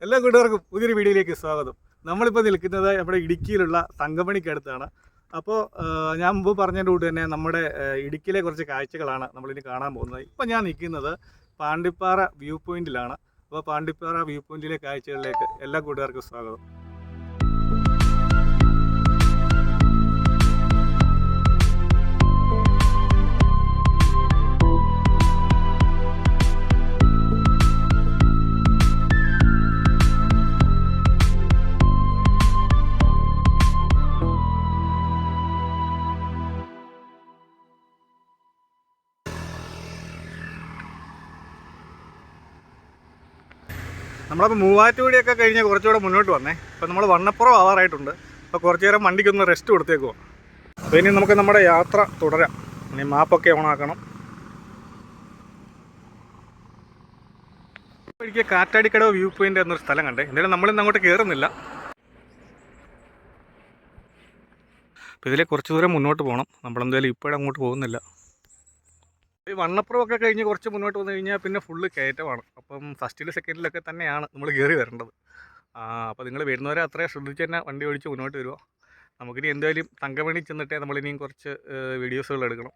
എല്ലാ കൂട്ടുകാർക്കും പുതിയൊരു വീഡിയോയിലേക്ക് സ്വാഗതം. നമ്മളിപ്പോൾ നിൽക്കുന്നത് നമ്മുടെ ഇടുക്കിയിലുള്ള തങ്കമണിക്കടുത്താണ്. അപ്പോൾ ഞാൻ മുമ്പ് പറഞ്ഞതിൻ്റെ കൂട്ട് തന്നെ നമ്മുടെ ഇടുക്കിയിലെ കുറച്ച് കാഴ്ചകളാണ് നമ്മളിനി കാണാൻ പോകുന്നത്. ഇപ്പോൾ ഞാൻ നിൽക്കുന്നത് പാണ്ടിപ്പാറ വ്യൂ പോയിന്റിലാണ്. അപ്പോൾ പാണ്ടിപ്പാറ വ്യൂ പോയിന്റിലെ കാഴ്ചകളിലേക്ക് എല്ലാ കൂട്ടുകാർക്കും സ്വാഗതം. നമ്മളപ്പോൾ മൂവാറ്റുപടിയൊക്കെ കഴിഞ്ഞ് കുറച്ചുകൂടെ മുന്നോട്ട് വന്നേ. ഇപ്പോൾ നമ്മൾ വണ്ണപ്പുറം ആവാറായിട്ടുണ്ട്. അപ്പോൾ കുറച്ച് നേരം വണ്ടിക്കൊന്ന് റെസ്റ്റ് കൊടുത്തേക്കുമോ. അപ്പോൾ ഇനി നമുക്ക് നമ്മുടെ യാത്ര തുടരാം. ഇനി മാപ്പൊക്കെ ഓണാക്കണം. എനിക്ക് കാറ്റാടിക്കടവ് വ്യൂ പോയിൻ്റ് എന്നൊരു സ്ഥലം കണ്ടേ. എന്തായാലും നമ്മളിന്ന് അങ്ങോട്ട് കയറുന്നില്ല. അപ്പോൾ ഇതിലെ കുറച്ച് ദൂരം മുന്നോട്ട് പോകണം. നമ്മളെന്തായാലും ഇപ്പോഴും അങ്ങോട്ട് പോകുന്നില്ല. ഈ വണ്ണപ്പുറമൊക്കെ കഴിഞ്ഞ് കുറച്ച് മുന്നോട്ട് വന്നു കഴിഞ്ഞാൽ പിന്നെ ഫുള്ള് കയറ്റമാണ്. അപ്പം ഫസ്റ്റിലും സെക്കൻഡിലൊക്കെ തന്നെയാണ് നമ്മൾ കയറി വരേണ്ടത്. അപ്പോൾ നിങ്ങൾ വരുന്നവരെ അത്രയും ശ്രദ്ധിച്ച് തന്നെ വണ്ടി ഓടിച്ച് മുന്നോട്ട് വരുമോ. നമുക്കിനി എന്തായാലും തങ്കമണി ചെന്നിട്ടേ നമ്മളിനിയും കുറച്ച് വീഡിയോസുകൾ എടുക്കണം.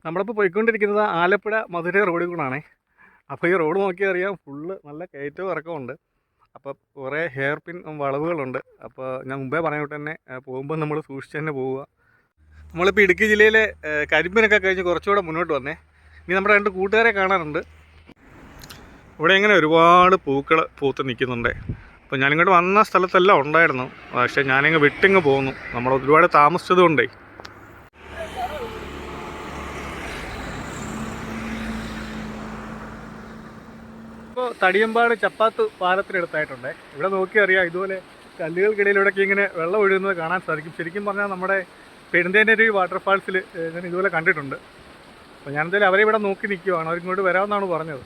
നമ്മളിപ്പോൾ പോയിക്കൊണ്ടിരിക്കുന്നത് ആലപ്പുഴ മധുര റോഡിൽ കൂടാണേ. അപ്പോൾ ഈ റോഡ് നോക്കിയാൽ അറിയാം, ഫുള്ള് നല്ല കയറ്റവും ഇറക്കമുണ്ട്. അപ്പോൾ കുറേ ഹെയർ പിൻ വളവുകളുണ്ട്. അപ്പോൾ ഞാൻ മുമ്പേ പറഞ്ഞിട്ട് തന്നെ പോകുമ്പോൾ നമ്മൾ സൂക്ഷിച്ച് തന്നെ പോവുക. നമ്മളിപ്പോൾ ഇടുക്കി ജില്ലയിലെ കരിമ്പിനൊക്കെ കഴിഞ്ഞ് കുറച്ചുകൂടെ മുന്നോട്ട് വന്നേ. ഇനി നമ്മുടെ രണ്ട് കൂട്ടുകാരെ കാണാനുണ്ട്. ഇവിടെ ഇങ്ങനെ ഒരുപാട് പൂക്കൾ പൂത്ത് നിൽക്കുന്നുണ്ട്. അപ്പോൾ ഞാനിങ്ങോട്ട് വന്ന സ്ഥലത്തെല്ലാം ഉണ്ടായിരുന്നു, പക്ഷേ ഞാനിങ്ങ് വിട്ടിങ്ങ് പോകുന്നു. നമ്മൾ ഒരുപാട് താമസിച്ചതുകൊണ്ടേ. ഇപ്പോൾ തടിയമ്പാട് ചപ്പാത്ത് പാലത്തിനടുത്തായിട്ടുണ്ട്. ഇവിടെ നോക്കി അറിയാം, ഇതുപോലെ കല്ലുകൾക്കിടയിലൂടെയൊക്കെ ഇങ്ങനെ വെള്ളം ഒഴുകുന്നത് കാണാൻ സാധിക്കും. ശരിക്കും പറഞ്ഞാൽ നമ്മുടെ പെരുന്തേനരുവി വാട്ടർഫാൾസിൽ ഞാൻ ഇതുപോലെ കണ്ടിട്ടുണ്ട്. അപ്പോൾ ഞാനെന്തായാലും അവരെ ഇവിടെ നോക്കി നിൽക്കുവാണ്. അവരിങ്ങോട്ട് വരാമെന്നാണ് പറഞ്ഞത്.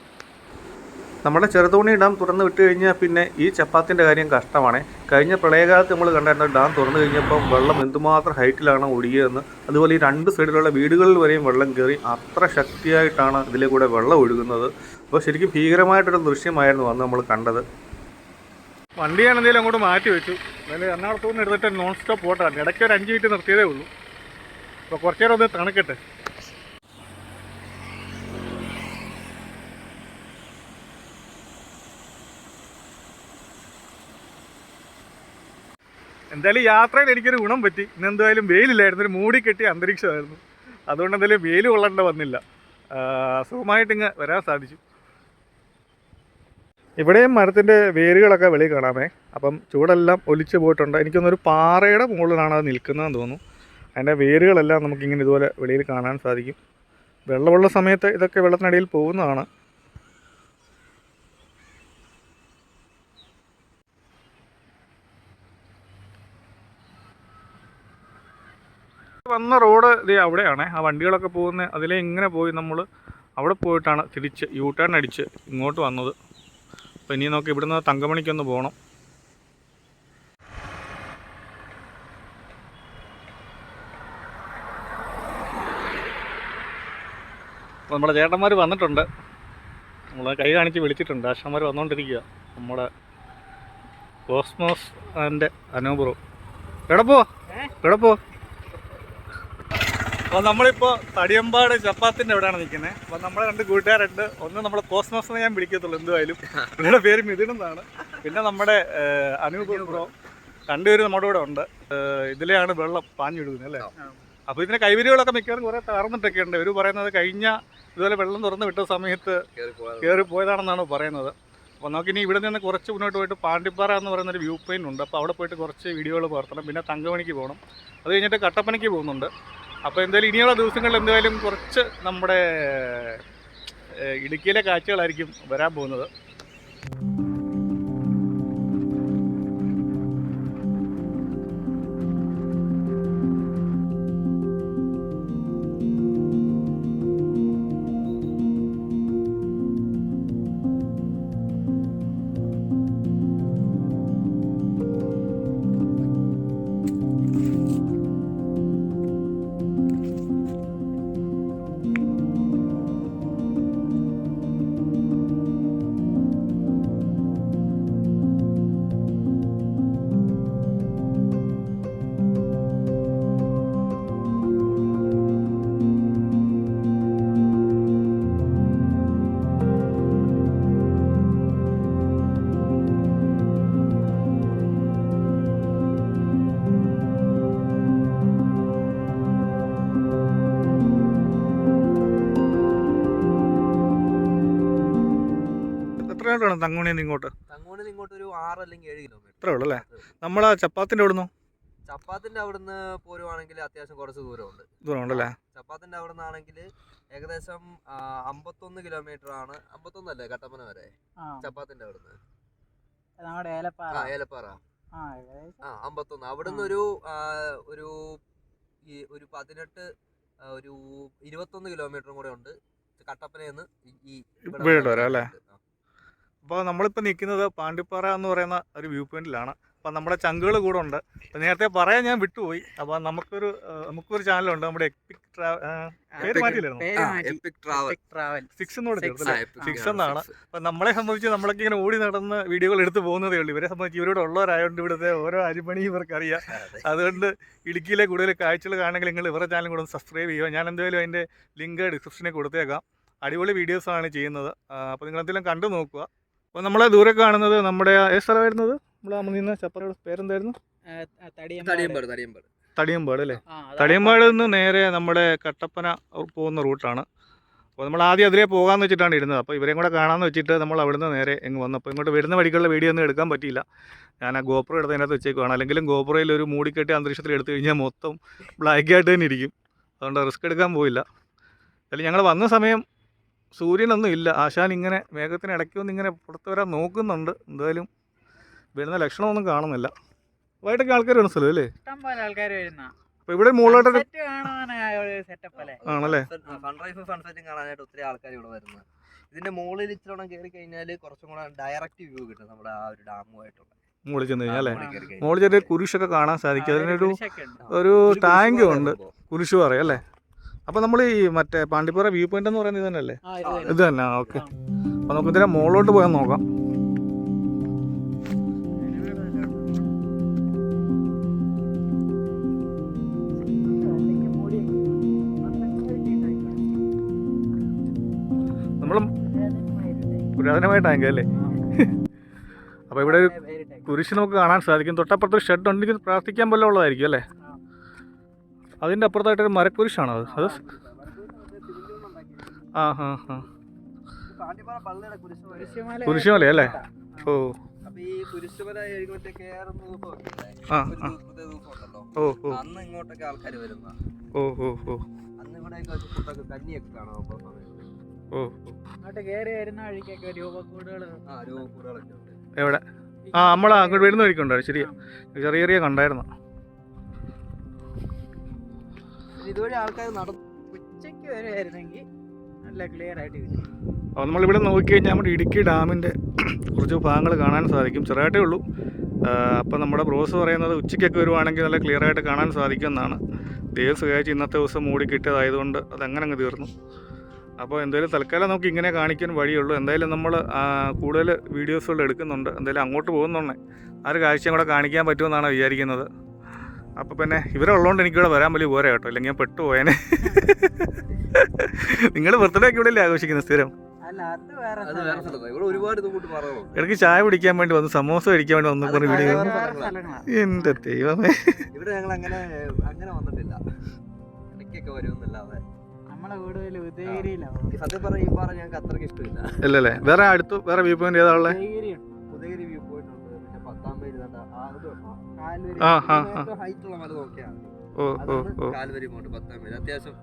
നമ്മുടെ ചെറുതോണി ഡാം തുറന്ന് വിട്ട് കഴിഞ്ഞാൽ പിന്നെ ഈ ചപ്പാത്തിൻ്റെ കാര്യം കഷ്ടമാണ്. കഴിഞ്ഞ പ്രളയകാലത്ത് നമ്മൾ കണ്ടായിരുന്ന ഡാം തുറന്നു കഴിഞ്ഞപ്പം വെള്ളം എന്തുമാത്രം ഹൈറ്റിലാണ് ഒഴുകിയതെന്ന്. അതുപോലെ ഈ രണ്ട് സൈഡിലുള്ള വീടുകളിൽ വരെയും വെള്ളം കയറി. അത്ര ശക്തിയായിട്ടാണ് ഇതിലെ കൂടെ വെള്ളം ഒഴുകുന്നത്. അപ്പോൾ ശരിക്കും ഭീകരമായിട്ടൊരു ദൃശ്യമായിരുന്നു അന്ന് നമ്മൾ കണ്ടത്. വണ്ടിയാണ് എന്തെങ്കിലും അങ്ങോട്ട് മാറ്റി വെച്ചു. അതായത് എറണാകുളത്തു നിന്ന് എടുത്തിട്ട് നോൺ സ്റ്റോപ്പ് പോട്ടാണ്. ഇടയ്ക്ക് ഒരു 5 മിനിറ്റ് നിർത്തിയതേ ഉള്ളൂ. അപ്പോൾ കുറച്ച് നേരം ഒന്ന് തണുക്കട്ടെ. എന്തായാലും യാത്രയിൽ എനിക്കൊരു ഗുണം പറ്റി. ഇന്നെന്തായാലും വെയിലില്ലായിരുന്നു, ഒരു മൂടി കെട്ടിയ അന്തരീക്ഷമായിരുന്നു. അതുകൊണ്ട് എന്തായാലും വെയിൽ കൊള്ളേണ്ട വന്നില്ല, സുഖമായിട്ടിങ്ങ് വരാൻ സാധിച്ചു. ഇവിടെയും മരത്തിൻ്റെ വേരുകളൊക്കെ വെളിയിൽ കാണാമേ. അപ്പം ചൂടെല്ലാം ഒലിച്ച് പോയിട്ടുണ്ട്. എനിക്കൊന്നൊരു പാറയുടെ മുകളിലാണ് അത് നിൽക്കുന്നതെന്ന് തോന്നുന്നു. അതിൻ്റെ വേരുകളെല്ലാം നമുക്കിങ്ങനെ ഇതുപോലെ വെളിയിൽ കാണാൻ സാധിക്കും. വെള്ളമുള്ള സമയത്ത് ഇതൊക്കെ വെള്ളത്തിനടിയിൽ പോകുന്നതാണ്. വന്ന റോഡ് ഇത് അവിടെയാണ്. ആ വണ്ടികളൊക്കെ പോകുന്നത് അതിലേ ഇങ്ങനെ പോയി നമ്മൾ അവിടെ പോയിട്ടാണ് തിരിച്ച് യൂ ടേൺ അടിച്ച് ഇങ്ങോട്ട് വന്നത്. അപ്പോൾ ഇനി നമുക്ക് ഇവിടുന്ന് തങ്കമണിക്കൊന്ന് പോകണം. അപ്പോൾ നമ്മുടെ ചേട്ടന്മാർ വന്നിട്ടുണ്ട്. നമ്മൾ കൈ കാണിച്ച് വിളിച്ചിട്ടുണ്ട്. ആശാന്മാർ വന്നുകൊണ്ടിരിക്കുക. നമ്മുടെ കോസ്മോസ് ആൻഡ് അനൂപുറോ. എവിടെ പോ. അപ്പോൾ നമ്മളിപ്പോൾ തടിയമ്പാട് ചപ്പാത്തിൻ്റെ എവിടെയാണ് നിൽക്കുന്നത്. അപ്പോൾ നമ്മളെ രണ്ട് കൂട്ടുകാരുണ്ട്. ഒന്ന് നമ്മൾ കോസ്മോസ് എന്ന് ഞാൻ വിളിക്കത്തുള്ളൂ എന്തായാലും. പുള്ളിയുടെ പേര് മിഥുൻ എന്നാണ്. പിന്നെ നമ്മുടെ അനൂപ് ബ്രോ. രണ്ടുപേരും നമ്മുടെ കൂടെ ഉണ്ട്. ഇതിലെയാണ് വെള്ളം പാഞ്ഞിടുന്നത് അല്ലേ. അപ്പോൾ ഇതിൻ്റെ കൈവരികളൊക്കെ മിക്കവാറും കുറേ തകർന്നിട്ടൊക്കെ ഉണ്ട്. ഇവർ പറയുന്നത് കഴിഞ്ഞ ഇതുപോലെ വെള്ളം തുറന്ന് വിട്ട സമയത്ത് കയറി പോയതാണെന്നാണ് പറയുന്നത്. അപ്പോൾ നമുക്കിനി ഇവിടെ നിന്ന് കുറച്ച് മുന്നോട്ട് പോയിട്ട് പാണ്ടിപ്പാറ എന്ന് പറയുന്നൊരു വ്യൂ പോയിൻ്റ് ഉണ്ട്. അപ്പോൾ അവിടെ പോയിട്ട് കുറച്ച് വീഡിയോകൾ പകർത്തണം. പിന്നെ തങ്കമണിക്ക് പോകണം. അത് കഴിഞ്ഞിട്ട് കട്ടപ്പനയ്ക്ക് പോകുന്നുണ്ട്. അപ്പോൾ എന്തായാലും ഇനിയുള്ള ദിവസങ്ങളിൽ എന്തായാലും കുറച്ച് നമ്മുടെ ഇടുക്കിയിലെ കാഴ്ചകളായിരിക്കും വരാൻ പോകുന്നത്. എത്ര വേണം തങ്ങോണിന്ന് ഇങ്ങോട്ട്? തങ്ങോണിന്ന് ഇങ്ങോട്ട് ഒരു 6 അല്ലെങ്കിൽ 7 കിലോമീറ്റർ. ഇത്രേ ഉള്ളൂ അല്ലേ? നമ്മളാ ചപ്പാത്തിന്റെ അവിടുന്ന് ചപ്പാത്തിന്റെ അവിടുന്ന് പോരുവാണെങ്കിൽ അത്യാവശ്യം കുറച്ച് ദൂരം ഉണ്ടല്ലേ? ചപ്പാത്തിന്റെ അവിടെ നിന്നാണെങ്കിൽ ഏകദേശം 51 കിലോമീറ്റർ ആണ്. 51 അല്ലേ കട്ടപ്പന വരെ? ചപ്പാത്തിന്റെ അവിടുന്ന് ഏലപ്പാറ 51. അവിടുന്ന് ഒരു 18 ഒരു 21 കിലോമീറ്ററും കൂടെ ഉണ്ട് കട്ടപ്പനയെന്ന് ഇവിടെ വരാം അല്ലേ? അപ്പോൾ നമ്മളിപ്പോൾ നിൽക്കുന്നത് പാണ്ടിപ്പാറ എന്ന് പറയുന്ന ഒരു വ്യൂ പോയിന്റിലാണ്. അപ്പം നമ്മുടെ ചങ്കുകൾ കൂടെ ഉണ്ട്. അപ്പം നേരത്തെ പറയാൻ ഞാൻ വിട്ടുപോയി. അപ്പോൾ നമുക്കൊരു ചാനലുണ്ട്, നമ്മുടെ പേര് മാറ്റിയില്ലായിരുന്നു, 6 എന്നോട് ചേർത്തല്ലേ? 6 എന്നാണ്. അപ്പം നമ്മളെ സംബന്ധിച്ച് നമ്മളൊക്കെ ഇങ്ങനെ ഓടി നടന്ന് വീഡിയോകൾ എടുത്ത് പോകുന്നതേ ഉള്ളൂ. ഇവരെ സംബന്ധിച്ച് ഇവരോട് ഉള്ളവരായതുകൊണ്ട് ഇവിടുത്തെ ഓരോ അരിമണിയും ഇവർക്കറിയാം. അതുകൊണ്ട് ഇടുക്കിയിലെ കൂടുതൽ കാഴ്ചകൾ കാണണമെങ്കിൽ നിങ്ങൾ ഇവരുടെ ചാനൽ കൂടെ ഒന്ന് സബ്സ്ക്രൈബ് ചെയ്യുക. ഞാൻ എന്തായാലും അതിൻ്റെ ലിങ്ക് ഡിസ്ക്രിപ്ഷനിൽ കൊടുത്തേക്കാം. അടിപൊളി വീഡിയോസാണ് ചെയ്യുന്നത്. അപ്പോൾ നിങ്ങളെന്തെങ്കിലും കണ്ടു നോക്കുക. അപ്പോൾ നമ്മളെ ദൂരെ കാണുന്നത് നമ്മുടെ സ്ഥലമായിരുന്നത് നമ്മൾ നിന്ന് ചപ്പറയുടെ പേരെന്തായിരുന്നു? തടിയമ്പാട് അല്ലേ? തടിയമ്പാട് നിന്ന് നേരെ നമ്മുടെ കട്ടപ്പന പോകുന്ന റൂട്ടാണ്. അപ്പോൾ നമ്മൾ ആദ്യം അതിലേ പോകാമെന്ന് വെച്ചിട്ടാണ് ഇരുന്നത്. അപ്പോൾ ഇവരെയും കൂടെ കാണാമെന്ന് വെച്ചിട്ട് നമ്മൾ അവിടുന്ന് നേരെ ഇങ്ങ് വന്നു. അപ്പോൾ ഇങ്ങോട്ട് വരുന്ന വഴിക്കുള്ള വീഡിയോ ഒന്നും എടുക്കാൻ പറ്റിയില്ല. ഞാൻ ആ ഗോപ്രോ എടുത്തതിനകത്ത് വെച്ചേക്കുവാണ്. അല്ലെങ്കിലും ഗോപ്രോയിൽ ഒരു മൂടിക്കെട്ടി അന്തരീക്ഷത്തിൽ എടുത്തു കഴിഞ്ഞാൽ മൊത്തം ബ്ലാക്ക് ആയിട്ട് തന്നെ ഇരിക്കും. അതുകൊണ്ട് റിസ്ക് എടുക്കാൻ പോയില്ല. അല്ലെങ്കിൽ ഞങ്ങൾ വന്ന സമയം സൂര്യനൊന്നും ഇല്ല. ആശാൻ ഇങ്ങനെ മേഘത്തിന് ഇടയ്ക്കൊന്നും ഇങ്ങനെ പുറത്ത് വരാൻ നോക്കുന്നുണ്ട്. എന്തായാലും വരുന്ന ലക്ഷണമൊന്നും കാണുന്നില്ല. വൈകിട്ടൊക്കെ ആൾക്കാർ വരുന്ന സ്ഥലം അല്ലേ? അപ്പോൾ ഇവിടെ മുകളിലോട്ട് ആണല്ലേ? സൺസെറ്റും കാണാനായിട്ട് ഒത്തിരി ആൾക്കാർ ഇവിടെ വരുന്നത്. ഇതിന്റെ മുകളിൽ ഇച്ചിരി കയറി കഴിഞ്ഞാൽ കുറച്ചും കൂടെ ഡയറക്റ്റ് വ്യൂ കിട്ടും നമ്മുടെ ആ ഒരു ഡാമുമായിട്ടുള്ള. മുകളിൽ ചെന്ന് കഴിഞ്ഞാൽ അല്ലേ? മുകളിൽ ചെറിയ കുരിശൊക്കെ കാണാൻ സാധിക്കും. അതിനൊരു ടാങ്കും ഉണ്ട്, കുരിശ് പറയാം അല്ലേ? അപ്പോൾ നമ്മൾ ഈ മറ്റേ പാണ്ടിപ്പാറ വ്യൂ പോയിന്റ് എന്ന് പറയുന്നത് ഇത് തന്നെയല്ലേ? ഇത് തന്നെ. ഓക്കെ, അപ്പോൾ നമുക്ക് ഇതിനെ മുകളിലോട്ട് പോയാൽ നോക്കാം. നമ്മൾ പുരാതനമായ ടാങ്ക് അല്ലേ? അപ്പോൾ ഇവിടെ ഒരു കുരിശ് നമുക്ക് കാണാൻ സാധിക്കും. തൊട്ടപ്പുറത്ത് ഷെഡ് ഉണ്ടെങ്കിൽ പ്രാർത്ഥിക്കാൻ പോലെ ഉള്ളതായിരിക്കും അല്ലേ? അതിൻ്റെ അപ്പുറത്തായിട്ടൊരു മരക്കുരിശാണോ അത്? കുരിശുമല അല്ലേ? ഓ ഇങ്ങോട്ടൊക്കെ ആൾക്കാർ വരുന്ന എവിടെ? നമ്മൾ അങ്ങോട്ട് വരുന്ന വഴിക്കുണ്ടായിരുന്നു. ശരിയാ, ചെറിയ ചെറിയ കണ്ടായിരുന്നു. ഇതുവഴി ആൾക്കാർ ഉച്ചയ്ക്ക് വരുമായിരുന്നെങ്കിൽ നല്ല ക്ലിയർ ആയിട്ട് കിട്ടും. അപ്പോൾ നമ്മളിവിടെ നോക്കിക്കഴിഞ്ഞാൽ നമ്മുടെ ഇടുക്കി ഡാമിൻ്റെ കുറച്ച് ഭാഗങ്ങൾ കാണാൻ സാധിക്കും. ചെറുതായിട്ടേ ഉള്ളൂ. അപ്പോൾ നമ്മുടെ ബ്രോസ് പറയുന്നത് ഉച്ചയ്ക്കൊക്കെ വരുവാണെങ്കിൽ നല്ല ക്ലിയർ ആയിട്ട് കാണാൻ സാധിക്കുമെന്നാണ്. ദൈവം സഹായിച്ച് ഇന്നത്തെ ദിവസം മൂടി കിട്ടിയതായതുകൊണ്ട് അതങ്ങനെ അങ്ങ് തീർന്നു. അപ്പോൾ എന്തായാലും തൽക്കാലം നമുക്ക് ഇങ്ങനെ കാണിക്കാൻ വഴിയുള്ളൂ. എന്തായാലും നമ്മൾ കൂടുതൽ വീഡിയോസുകൾ എടുക്കുന്നുണ്ട്. എന്തായാലും അങ്ങോട്ട് പോകുന്നുണ്ടേ ആ ഒരു കാഴ്ചയും കൂടെ കാണിക്കാൻ പറ്റുമെന്നാണ് വിചാരിക്കുന്നത്. അപ്പോൾ പിന്നെ ഇവരുള്ളതുകൊണ്ട് എനിക്കിവിടെ വരാൻ വലിയ പോരാ കേട്ടോ, അല്ലെങ്കിൽ ഞാൻ പെട്ടുപോയേനെ. നിങ്ങൾ ബർത്ത്ഡേ ഒക്കെ ഇവിടെ അല്ലേ ആഘോഷിക്കുന്നത് സ്ഥിരം? ഇടയ്ക്ക് ചായ കുടിക്കാൻ വേണ്ടി വന്നു, സമോസ കഴിക്കാൻ വേണ്ടി വന്നു പറഞ്ഞ വീഡിയോ. എന്റെ ദൈവമേ, ഇവിടെ ഞങ്ങൾ അങ്ങനെ വന്നിട്ടില്ല. സത്യം പറഞ്ഞ ഈ പാറ ഞങ്ങൾക്ക് അത്രയ്ക്ക് ഇഷ്ടമില്ല. അല്ലല്ലേ? വേറെ അടുത്ത് വേറെ വ്യൂ പോയിന്റ് ഏതാ ഉള്ളത്? ഉദയഗിരി വ്യൂ പോയിന്റ് ഉണ്ട്, പിന്നെ 10ാം പേര് ഹൈറ്റുള്ള മല നോക്കിയാണ് കാൽവരി പോണ്ട് 10ാം പേര്. അത്യാവശ്യം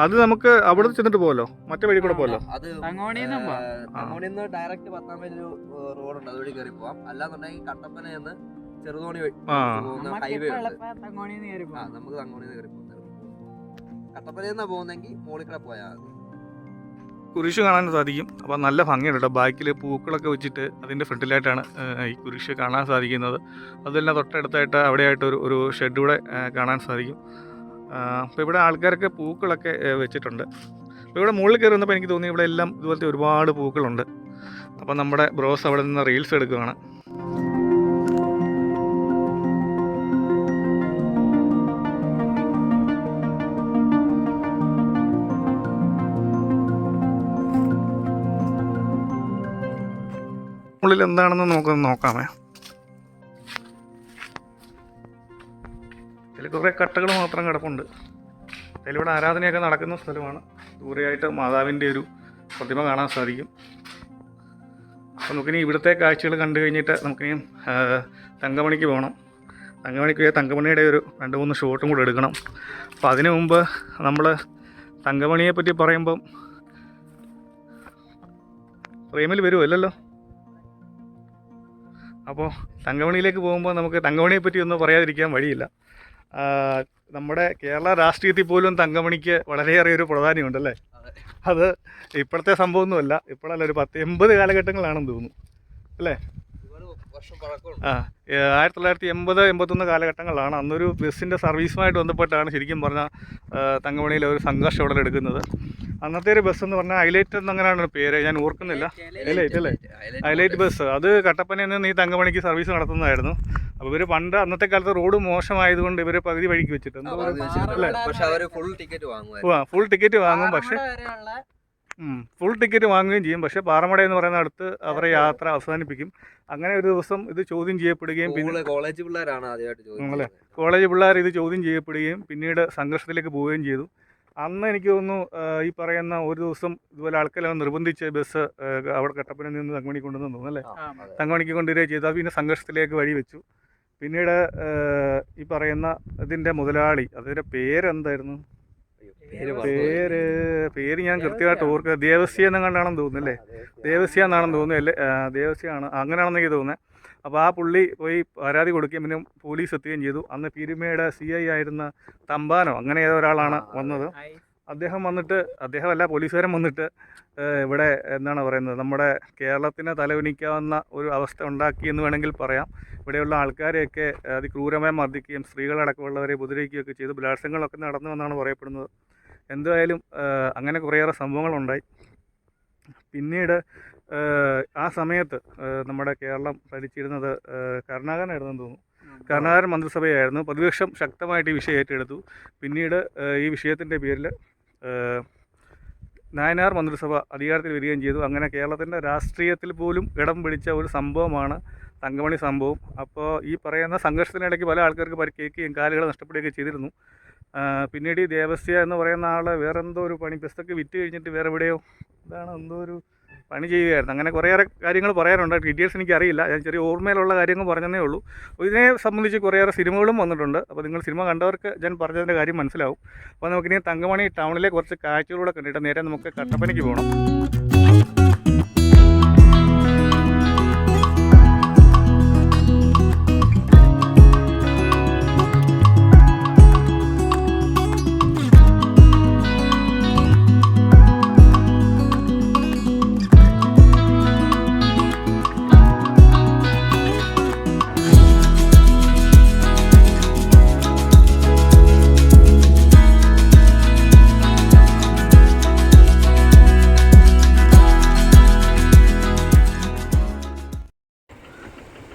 അത് നമുക്ക് അവിടെ ചെന്നിട്ട് പോലോ, മറ്റേ വഴി കൂടെ പോലോ. അത് തങ്ങോണിന്ന് ഡയറക്റ്റ് 10ാം പേര് റോഡുണ്ട്, അതുവഴി കയറി പോവാം. അല്ലാന്നുണ്ടെങ്കിൽ കട്ടപ്പനയെന്ന് ചെറുതോണി ഹൈവേ ഉണ്ട്, നമുക്ക് തങ്ങോണിന്ന് കയറി പോകാം. കട്ടപ്പനയെന്നാ പോകുന്നെങ്കിൽ മോളിൽ കൂടെ പോയാൽ മതി. കുരിശ് കാണാൻ സാധിക്കും. അപ്പോൾ നല്ല ഭംഗിയുണ്ട് കേട്ടോ. ബാക്കിൽ പൂക്കളൊക്കെ വെച്ചിട്ട് അതിൻ്റെ ഫ്രണ്ടിലായിട്ടാണ് ഈ കുരിശ് കാണാൻ സാധിക്കുന്നത്. അതെല്ലാം തൊട്ടടുത്തായിട്ട് അവിടെയായിട്ട് ഒരു ഷെഡ് കൂടെ കാണാൻ സാധിക്കും. അപ്പോൾ ഇവിടെ ആൾക്കാരൊക്കെ പൂക്കളൊക്കെ വെച്ചിട്ടുണ്ട്. അപ്പോൾ ഇവിടെ മുകളിൽ കയറി വന്നപ്പോൾ എനിക്ക് തോന്നി ഇവിടെ എല്ലാം ഇതുപോലത്തെ ഒരുപാട് പൂക്കളുണ്ട്. അപ്പോൾ നമ്മുടെ ബ്രോസ് അവിടെ നിന്ന് റീൽസ് എടുക്കുകയാണ്. ഉള്ളിൽ എന്താണെന്ന് നമുക്കൊന്ന് നോക്കാമേ. ഇതിൽ കുറേ കട്ടകൾ മാത്രം കിടപ്പുണ്ട്. അതിലിവിടെ ആരാധനയൊക്കെ നടക്കുന്ന സ്ഥലമാണ്. ദൂരെയായിട്ട് മാതാവിൻ്റെ ഒരു പ്രതിമ കാണാൻ സാധിക്കും. അപ്പോൾ നമുക്കിനി ഇവിടുത്തെ കാഴ്ചകൾ കണ്ടു കഴിഞ്ഞിട്ട് നമുക്കിനി തങ്കമണിക്ക് പോകണം. തങ്കമണിക്ക് പോയാൽ തങ്കമണിയുടെ ഒരു 2-3 ഷോട്ടും കൂടെ എടുക്കണം. അപ്പോൾ അതിനു മുമ്പ് നമ്മൾ തങ്കമണിയെ പറ്റി പറയുമ്പം പ്രേമിൽ വരുമല്ലോ. അപ്പോൾ തങ്കമണിയിലേക്ക് പോകുമ്പോൾ നമുക്ക് തങ്കമണിയെ പറ്റി ഒന്നും പറയാതിരിക്കാൻ വഴിയില്ല. നമ്മുടെ കേരള രാഷ്ട്രീയത്തിൽ പോലും തങ്കമണിക്ക് വളരെയേറെ ഒരു പ്രാധാന്യമുണ്ടല്ലേ. അത് ഇപ്പോഴത്തെ സംഭവമൊന്നുമല്ല, ഇപ്പോഴല്ല, ഒരു 10-80 കാലഘട്ടങ്ങളാണെന്ന് തോന്നുന്നു അല്ലേ. 1980-81 കാലഘട്ടങ്ങളിലാണ്. അന്നൊരു ബസ്സിൻ്റെ സർവീസുമായിട്ട് ബന്ധപ്പെട്ടാണ് ശരിക്കും പറഞ്ഞാൽ തങ്കമണിയിലെ ഒരു സംഘർഷം ഉടലെടുക്കുന്നത്. അന്നത്തെ ഒരു ബസ് എന്ന് പറഞ്ഞാൽ ഹൈലൈറ്റ് എന്നങ്ങനെയാണ് പേര്, ഞാൻ ഓർക്കുന്നില്ല. ഹൈലൈറ്റ് അല്ലേ, ഹൈലൈറ്റ് ബസ്. അത് കട്ടപ്പനയിൽ നിന്ന് ഈ തങ്കമണിക്ക് സർവീസ് നടത്തുന്നതായിരുന്നു. അപ്പോൾ ഇവർ പണ്ട് അന്നത്തെ കാലത്ത് റോഡ് മോശമായതുകൊണ്ട് ഇവർ പകുതി വഴിക്ക് വെച്ചിട്ട് ഫുൾ ടിക്കറ്റ് വാങ്ങും. പക്ഷേ ഫുൾ ടിക്കറ്റ് വാങ്ങുകയും ചെയ്യും. പക്ഷേ പാറമട എന്ന് പറയുന്ന അടുത്ത് അവരെ യാത്ര അവസാനിപ്പിക്കും. അങ്ങനെ ഒരു ദിവസം ഇത് ചോദ്യം ചെയ്യപ്പെടുകയും പിന്നെ കോളേജ് പിള്ളേരാണ് അല്ലേ, കോളേജ് പിള്ളേർ ഇത് ചോദ്യം ചെയ്യപ്പെടുകയും പിന്നീട് സംഘർഷത്തിലേക്ക് പോവുകയും ചെയ്തു. അന്ന് എനിക്ക് തോന്നുന്നു ഈ പറയുന്ന ഒരു ദിവസം ഇതുപോലെ ആൾക്കാരെല്ലാം നിർബന്ധിച്ച് ബസ് അവിടെ കട്ടപ്പനയിൽ നിന്ന് തങ്കമണി കൊണ്ടുവന്നു തോന്നുന്നു അല്ലേ. തങ്കമണിക്ക് കൊണ്ടുവരികയും ചെയ്തു. പിന്നെ സംഘർഷത്തിലേക്ക് വഴിവെച്ചു. പിന്നീട് ഈ പറയുന്ന ഇതിൻ്റെ മുതലാളി, അതിൻ്റെ പേരെന്തായിരുന്നു, പേര് ഞാൻ കൃത്യമായിട്ട് ഓർക്കുക, ദേവസ്യ എന്നും കണ്ടാണെന്ന് തോന്നുന്നു അല്ലേ. ദേവസ്യ എന്നാണെന്ന് തോന്നുന്നു അല്ലേ, ദേവസ്യാണ്, അങ്ങനെയാണെന്ന് എനിക്ക് തോന്നുന്നത്. അപ്പോൾ ആ പുള്ളി പോയി പരാതി കൊടുക്കുകയും പിന്നെ പോലീസ് എത്തുകയും ചെയ്തു. അന്ന് പീരുമേട് CI ആയിരുന്ന തമ്പാനോ അങ്ങനെ ഏതോ ഒരാളാണ് വന്നത്. അദ്ദേഹം വന്നിട്ട്, അദ്ദേഹമല്ല പോലീസുകാരൻ വന്നിട്ട് ഇവിടെ എന്താണ് പറയുന്നത്, നമ്മുടെ കേരളത്തിന് തലകുനിക്കാവുന്ന ഒരു അവസ്ഥ ഉണ്ടാക്കി എന്ന് വേണമെങ്കിൽ പറയാം. ഇവിടെയുള്ള ആൾക്കാരെയൊക്കെ അതിക്രൂരമായി മർദ്ദിക്കുകയും സ്ത്രീകളടക്കമുള്ളവരെ ഉപദ്രവിക്കുകയൊക്കെ ചെയ്തു. ബലാത്സംഗങ്ങളൊക്കെ നടന്നു എന്നാണ് പറയപ്പെടുന്നത്. എന്തായാലും അങ്ങനെ കുറേയേറെ സംഭവങ്ങളുണ്ടായി. പിന്നീട് ആ സമയത്ത് നമ്മുടെ കേരളം ഭരിച്ചിരുന്നത് കരുണാകരനായിരുന്നെന്ന് തോന്നുന്നു. കരുണാകരൻ മന്ത്രിസഭയായിരുന്നു. പ്രതിപക്ഷം ശക്തമായിട്ട് ഈ വിഷയം ഏറ്റെടുത്തു. പിന്നീട് ഈ വിഷയത്തിൻ്റെ പേരിൽ നായനാർ മന്ത്രിസഭ അധികാരത്തിൽ വരികയും ചെയ്തു. അങ്ങനെ കേരളത്തിൻ്റെ രാഷ്ട്രീയത്തിൽ പോലും ഇടം പിടിച്ച ഒരു സംഭവമാണ് തങ്കമണി സംഭവം. അപ്പോൾ ഈ പറയുന്ന സംഘർഷത്തിനിടയ്ക്ക് പല ആൾക്കാർക്ക് പരിക്കേൽക്കുകയും കാലുകൾ നഷ്ടപ്പെടുകയൊക്കെ ചെയ്തിരുന്നു. പിന്നീട് ഈ ദേവസ്യ എന്ന് പറയുന്ന ആൾ വേറെ എന്തോ ഒരു പണി, ബസ്സൊക്കെ വിറ്റ് കഴിഞ്ഞിട്ട് വേറെ എവിടെയോ എന്താണ് എന്തോ ഒരു പണി ചെയ്യുകയായിരുന്നു. അങ്ങനെ കുറേയേറെ കാര്യങ്ങൾ പറയാനുണ്ട്. ഡീറ്റെയിൽസ് എനിക്കറിയില്ല, ഞാൻ ചെറിയ ഓർമ്മയിലുള്ള കാര്യങ്ങൾ പറഞ്ഞതേ ഉള്ളൂ. ഇതിനെ സംബന്ധിച്ച് കുറേയേറെ സിനിമകളും വന്നിട്ടുണ്ട്. അപ്പോൾ നിങ്ങൾ സിനിമ കണ്ടവർക്ക് ഞാൻ പറഞ്ഞതിൻ്റെ കാര്യം മനസ്സിലാവും. അപ്പോൾ നമുക്കിനി തങ്കമണി ടൗണിലെ കുറച്ച് കാഴ്ചകളൂടെ കണ്ടിട്ട് നേരെ നമുക്ക് കട്ടപ്പനയ്ക്ക് പോകണം.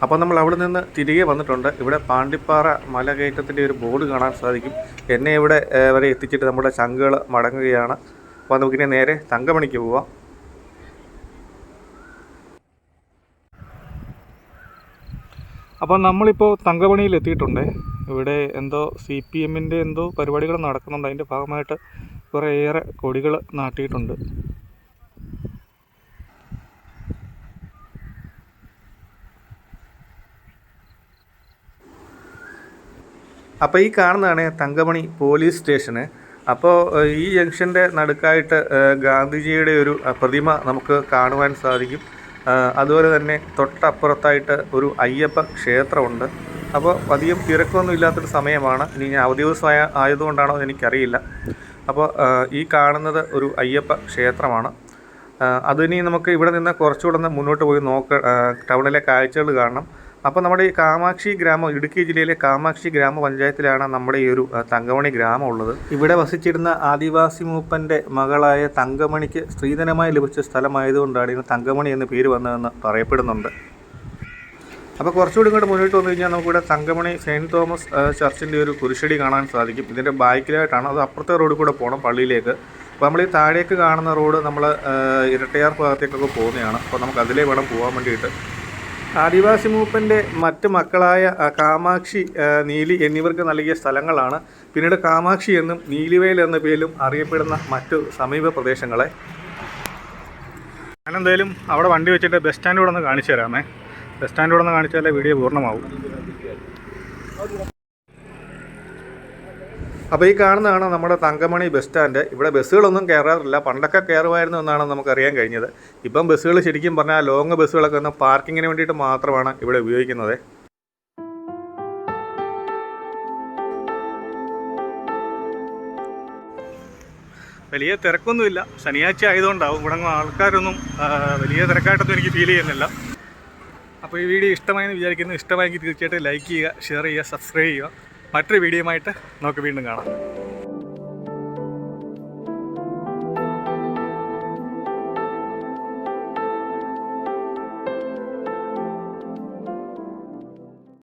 അപ്പോൾ നമ്മൾ അവിടെ നിന്ന് തിരികെ വന്നിട്ടുണ്ട്. ഇവിടെ പാണ്ടിപ്പാറ മലകയറ്റത്തിൻ്റെ ഒരു ബോർഡ് കാണാൻ സാധിക്കും. എന്നെ ഇവിടെ വരെ എത്തിച്ചിട്ട് നമ്മുടെ ചങ്കുകൾ മടങ്ങുകയാണ്. അപ്പോൾ നമുക്കിനി നേരെ തങ്കമണിക്ക് പോവാം. അപ്പോൾ നമ്മളിപ്പോൾ തങ്കമണിയിൽ എത്തിയിട്ടുണ്ട്. ഇവിടെ എന്തോ CPMൻ്റെ എന്തോ പരിപാടികൾ നടക്കുന്നുണ്ട്. അതിൻ്റെ ഭാഗമായിട്ട് കുറേയേറെ കൊടികൾ നാട്ടിയിട്ടുണ്ട്. അപ്പോൾ ഈ കാണുന്നതാണ് തങ്കമണി പോലീസ് സ്റ്റേഷന്. അപ്പോൾ ഈ ജംഗ്ഷൻ്റെ നടുക്കായിട്ട് ഗാന്ധിജിയുടെ ഒരു പ്രതിമ നമുക്ക് കാണുവാൻ സാധിക്കും. അതുപോലെ തന്നെ തൊട്ടപ്പുറത്തായിട്ട് ഒരു അയ്യപ്പ ക്ഷേത്രമുണ്ട്. അപ്പോൾ അധികം തിരക്കൊന്നും ഇല്ലാത്തൊരു സമയമാണ്. ഇനി ഞാൻ അവധി ദിവസമായ ആയതുകൊണ്ടാണോ എനിക്കറിയില്ല. അപ്പോൾ ഈ കാണുന്നത് ഒരു അയ്യപ്പ ക്ഷേത്രമാണ്. അതിനി നമുക്ക് ഇവിടെ നിന്ന് കുറച്ചുകൂടെ മുന്നോട്ട് പോയി ടൗണിലെ കാഴ്ചകൾ കാണണം. അപ്പോൾ നമ്മുടെ ഈ കാമാക്ഷി ഗ്രാമം, ഇടുക്കി ജില്ലയിലെ കാമാക്ഷി ഗ്രാമപഞ്ചായത്തിലാണ് നമ്മുടെ ഈ ഒരു തങ്കമണി ഗ്രാമം ഉള്ളത്. ഇവിടെ വസിച്ചിരുന്ന ആദിവാസി മൂപ്പൻ്റെ മകളായ തങ്കമണിക്ക് സ്ത്രീധനമായി ലഭിച്ച സ്ഥലമായതുകൊണ്ടാണ് ഇതിന് തങ്കമണി എന്ന് പേര് വന്നതെന്ന് പറയപ്പെടുന്നുണ്ട്. അപ്പോൾ കുറച്ചുകൂടി ഇങ്ങോട്ട് മുന്നോട്ട് വന്നു കഴിഞ്ഞാൽ നമുക്കിവിടെ തങ്കമണി സെയിൻറ്റ് തോമസ് ചർച്ചിൻ്റെ ഒരു കുരിശടി കാണാൻ സാധിക്കും. ഇതിൻ്റെ ബാക്കിലായിട്ടാണ്, അത് അപ്പുറത്തെ റോഡിൽ കൂടെ പോകണം പള്ളിയിലേക്ക്. അപ്പോൾ നമ്മൾ ഈ താഴേക്ക് കാണുന്ന റോഡ് നമ്മൾ ഇരട്ടയാർ ഭാഗത്തേക്കൊക്കെ പോകുന്നതാണ്. അപ്പോൾ നമുക്ക് അതിലേ വേണം പോകാൻ വേണ്ടിയിട്ട്. ആദിവാസി മൂപ്പൻ്റെ മറ്റ് മക്കളായ കാമാക്ഷി, നീലി എന്നിവർക്ക് നൽകിയ സ്ഥലങ്ങളാണ് പിന്നീട് കാമാക്ഷി എന്നും നീലിവേൽ എന്ന പേരിലും അറിയപ്പെടുന്ന മറ്റു സമീപ പ്രദേശങ്ങളെ. ഞാനെന്തായാലും അവിടെ വണ്ടി വെച്ചിട്ട് ബസ് സ്റ്റാൻഡ് കൂടെ ഒന്ന് കാണിച്ചു തരാമേ. ബസ് സ്റ്റാൻഡ് കൂടെ ഒന്ന് കാണിച്ചാലേ വീഡിയോ പൂർണ്ണമാവും. അപ്പോൾ ഈ കാണുന്നതാണ് നമ്മുടെ തങ്കമണി ബസ് സ്റ്റാൻഡ്. ഇവിടെ ബസ്സുകളൊന്നും കയറാറില്ല. പണ്ടൊക്കെ കയറുമായിരുന്നു എന്നാണ് നമുക്കറിയാൻ കഴിഞ്ഞത്. ഇപ്പം ബസ്സുകൾ ശരിക്കും പറഞ്ഞാൽ ലോങ് ബസ്സുകളൊക്കെ ഒന്ന് പാർക്കിങ്ങിന് വേണ്ടിയിട്ട് മാത്രമാണ് ഇവിടെ ഉപയോഗിക്കുന്നത്. വലിയ തിരക്കൊന്നുമില്ല. ശനിയാഴ്ച ആയതുകൊണ്ടാവും ഇവിടെ ആൾക്കാരൊന്നും വലിയ തിരക്കായിട്ടൊന്നും എനിക്ക് ഫീൽ ചെയ്യുന്നില്ല. അപ്പോൾ ഈ വീഡിയോ ഇഷ്ടമായെന്ന് വിചാരിക്കുന്നു. ഇഷ്ടമായെങ്കിൽ തീർച്ചയായിട്ടും ലൈക്ക് ചെയ്യുക, ഷെയർ ചെയ്യുക, സബ്സ്ക്രൈബ് ചെയ്യുക. മറ്റൊരു വീഡിയോയുമായിട്ട് നമുക്ക് വീണ്ടും കാണാം.